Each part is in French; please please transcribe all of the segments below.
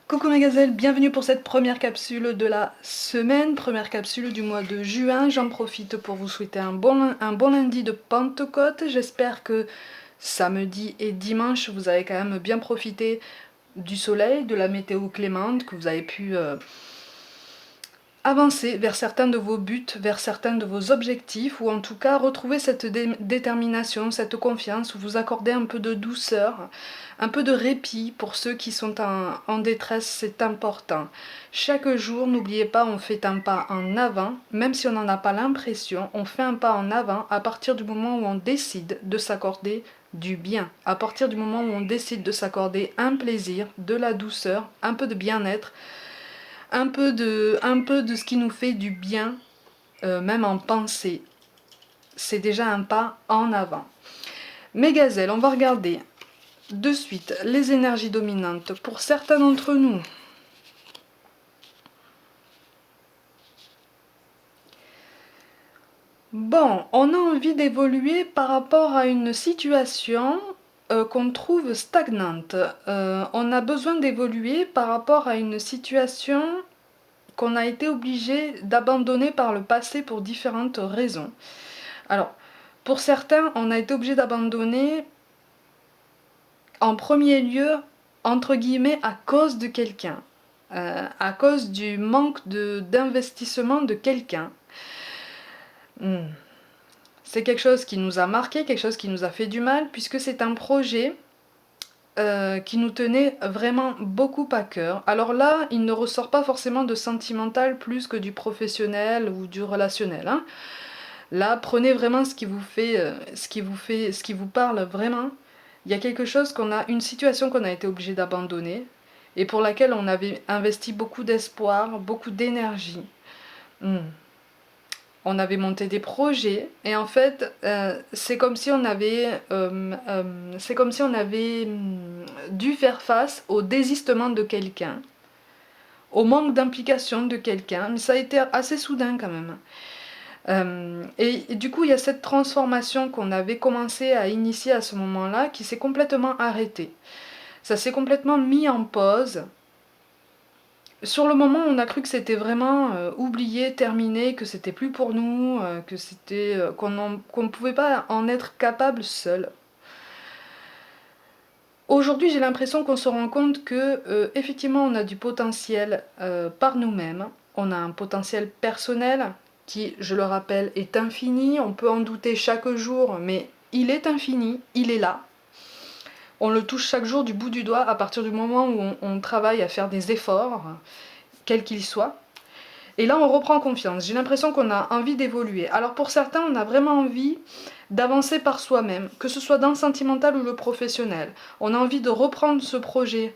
Coucou mes gazelles, bienvenue pour cette première capsule de la semaine, première capsule du mois de juin. J'en profite pour vous souhaiter un bon lundi de Pentecôte. J'espère que samedi et dimanche, vous avez quand même bien profité du soleil, de la météo clémente, que vous avez pu avancer vers certains de vos buts, vers certains de vos objectifs, ou en tout cas retrouver cette détermination, cette confiance, vous accorder un peu de douceur, un peu de répit pour ceux qui sont en détresse, c'est important. Chaque jour, n'oubliez pas, on fait un pas en avant, même si on n'en a pas l'impression, on fait un pas en avant à partir du moment où on décide de s'accorder du bien, à partir du moment où on décide de s'accorder un plaisir, de la douceur, un peu de bien-être, un peu de ce qui nous fait du bien, même en pensée. C'est déjà un pas en avant. Mes gazelles, on va regarder de suite les énergies dominantes pour certains d'entre nous. Bon, on a envie d'évoluer par rapport à une situation qu'on trouve stagnante. On a besoin d'évoluer par rapport à une situation qu'on a été obligé d'abandonner par le passé pour différentes raisons. Alors, pour certains, on a été obligé d'abandonner en premier lieu, entre guillemets, à cause de quelqu'un, à cause du manque d'investissement de quelqu'un. C'est quelque chose qui nous a marqué, quelque chose qui nous a fait du mal, puisque c'est un projet qui nous tenait vraiment beaucoup à cœur. Alors là, il ne ressort pas forcément de sentimental plus que du professionnel ou du relationnel, hein. Là, prenez vraiment ce qui vous fait, ce qui vous parle vraiment. Il y a quelque chose une situation qu'on a été obligé d'abandonner et pour laquelle on avait investi beaucoup d'espoir, beaucoup d'énergie. On avait monté des projets et en fait, c'est comme si on avait, dû faire face au désistement de quelqu'un, au manque d'implication de quelqu'un, mais ça a été assez soudain quand même. Et du coup, il y a cette transformation qu'on avait commencé à initier à ce moment-là qui s'est complètement arrêtée. Ça s'est complètement mis en pause. Sur le moment, on a cru que c'était vraiment oublié, terminé, que c'était plus pour nous, que c'était qu'on ne pouvait pas en être capable seul. Aujourd'hui, j'ai l'impression qu'on se rend compte que effectivement, on a du potentiel par nous-mêmes. On a un potentiel personnel qui, je le rappelle, est infini. On peut en douter chaque jour, mais il est infini, il est là. On le touche chaque jour du bout du doigt à partir du moment où on travaille à faire des efforts, quels qu'ils soient. Et là, on reprend confiance. J'ai l'impression qu'on a envie d'évoluer. Alors pour certains, on a vraiment envie d'avancer par soi-même, que ce soit dans le sentimental ou le professionnel. On a envie de reprendre ce projet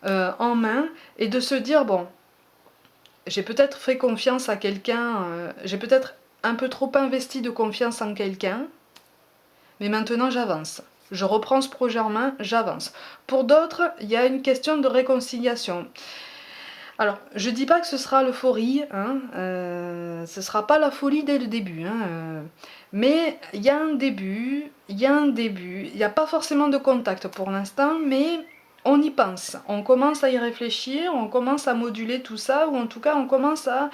en main et de se dire, bon, j'ai peut-être fait confiance à quelqu'un, j'ai peut-être un peu trop investi de confiance en quelqu'un, mais maintenant j'avance. Je reprends ce projet en main, j'avance. Pour d'autres, il y a une question de réconciliation. Alors, je dis pas que ce sera l'euphorie, hein, ce sera pas la folie dès le début, hein, mais il y a un début, il n'y a pas forcément de contact pour l'instant, mais on y pense, on commence à y réfléchir, on commence à moduler tout ça, ou en tout cas on commence à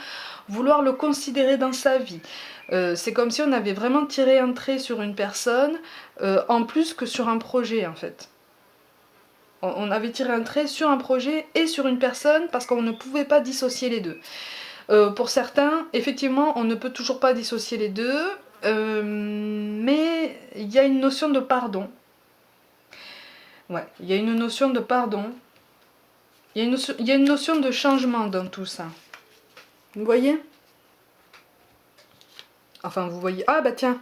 vouloir le considérer dans sa vie. C'est comme si on avait vraiment tiré un trait sur une personne, en plus que sur un projet en fait. On avait tiré un trait sur un projet et sur une personne parce qu'on ne pouvait pas dissocier les deux. Pour certains, effectivement, on ne peut toujours pas dissocier les deux, mais il y a une notion de pardon. Ouais, il y a une notion de pardon. Il y a une notion de changement dans tout ça. Vous voyez? Enfin, vous voyez. Ah bah tiens.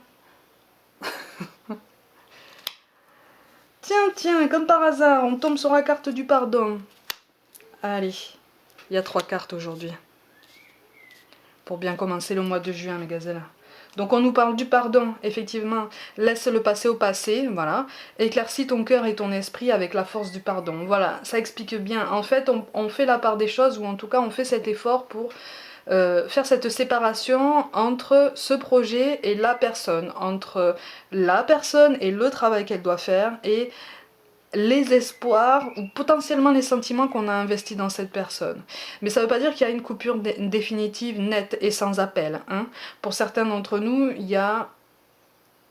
Tiens, comme par hasard, on tombe sur la carte du pardon. Allez, il y a 3 cartes aujourd'hui. Pour bien commencer le mois de juin, mes gazelles. Donc on nous parle du pardon, effectivement, laisse le passé au passé, voilà. Éclaircis ton cœur et ton esprit avec la force du pardon. Voilà, ça explique bien. En fait, on fait la part des choses, ou en tout cas on fait cet effort pour faire cette séparation entre ce projet et la personne, entre la personne et le travail qu'elle doit faire, et les espoirs ou potentiellement les sentiments qu'on a investis dans cette personne. Mais ça ne veut pas dire qu'il y a une coupure définitive, nette et sans appel. Hein. Pour certains d'entre nous, il y a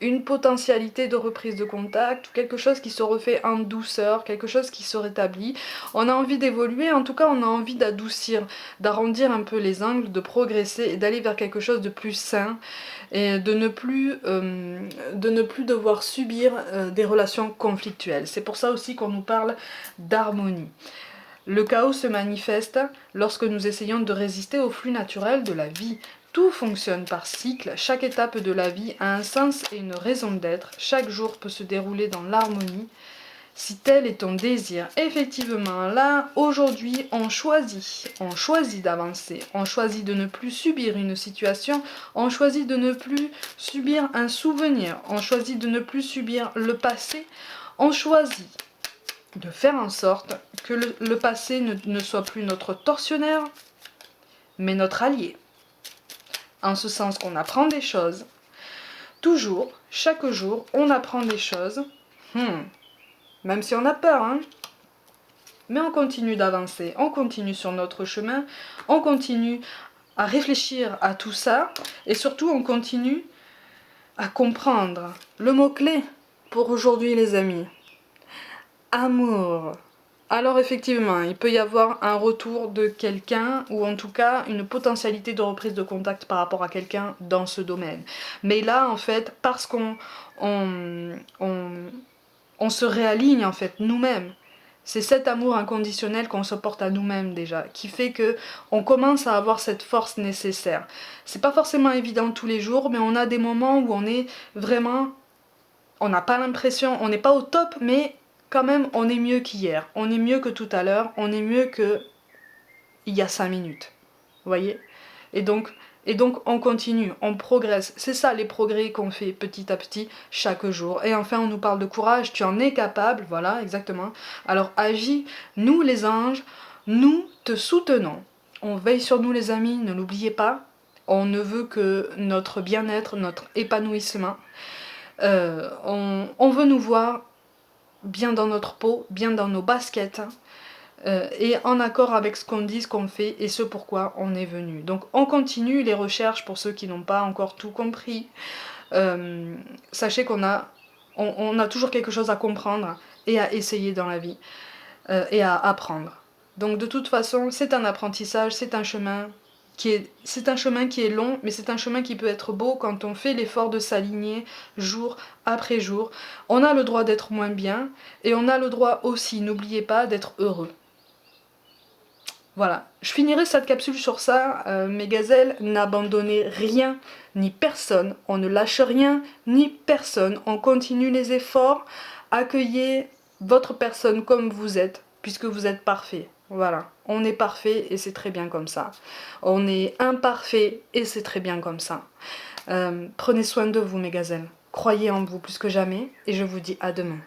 une potentialité de reprise de contact, quelque chose qui se refait en douceur, quelque chose qui se rétablit. On a envie d'évoluer, en tout cas on a envie d'adoucir, d'arrondir un peu les angles, de progresser et d'aller vers quelque chose de plus sain et de ne plus devoir subir des relations conflictuelles. C'est pour ça aussi qu'on nous parle d'harmonie. Le chaos se manifeste lorsque nous essayons de résister au flux naturel de la vie. Tout fonctionne par cycle, chaque étape de la vie a un sens et une raison d'être, chaque jour peut se dérouler dans l'harmonie. Si tel est ton désir, effectivement, là, aujourd'hui, on choisit d'avancer, on choisit de ne plus subir une situation, on choisit de ne plus subir un souvenir, on choisit de ne plus subir le passé, on choisit de faire en sorte que le passé ne soit plus notre tortionnaire, mais notre allié. En ce sens qu'on apprend des choses. Toujours, chaque jour, on apprend des choses. Même si on a peur, hein. Mais on continue d'avancer, on continue sur notre chemin, on continue à réfléchir à tout ça, et surtout on continue à comprendre. Le mot-clé pour aujourd'hui les amis, amour. Alors effectivement, il peut y avoir un retour de quelqu'un, ou en tout cas une potentialité de reprise de contact par rapport à quelqu'un dans ce domaine. Mais là, en fait, parce qu'on se réaligne en fait nous-mêmes, c'est cet amour inconditionnel qu'on se porte à nous-mêmes déjà, qui fait que on commence à avoir cette force nécessaire. C'est pas forcément évident tous les jours, mais on a des moments où on est vraiment, on n'a pas l'impression, on n'est pas au top, mais quand même on est mieux qu'hier, on est mieux que tout à l'heure, on est mieux que il y a 5 minutes. Vous voyez ? Et donc on continue, on progresse. C'est ça les progrès qu'on fait petit à petit chaque jour. Et enfin on nous parle de courage, tu en es capable, voilà exactement. Alors agis, nous les anges, nous te soutenons. On veille sur nous les amis, ne l'oubliez pas. On ne veut que notre bien-être, notre épanouissement. On veut nous voir bien dans notre peau, bien dans nos baskets. Et en accord avec ce qu'on dit, ce qu'on fait et ce pourquoi on est venu. Donc on continue les recherches pour ceux qui n'ont pas encore tout compris. Sachez qu'on a, on a toujours quelque chose à comprendre et à essayer dans la vie et à apprendre. Donc de toute façon, c'est un apprentissage, c'est un chemin qui est long, mais c'est un chemin qui peut être beau quand on fait l'effort de s'aligner jour après jour. On a le droit d'être moins bien et on a le droit aussi, n'oubliez pas, d'être heureux. Voilà, je finirai cette capsule sur ça, mes gazelles, n'abandonnez rien ni personne, on ne lâche rien ni personne, on continue les efforts, accueillez votre personne comme vous êtes, puisque vous êtes parfait. Voilà, on est parfait et c'est très bien comme ça. On est imparfait et c'est très bien comme ça. Prenez soin de vous mes gazelles, croyez en vous plus que jamais et je vous dis à demain.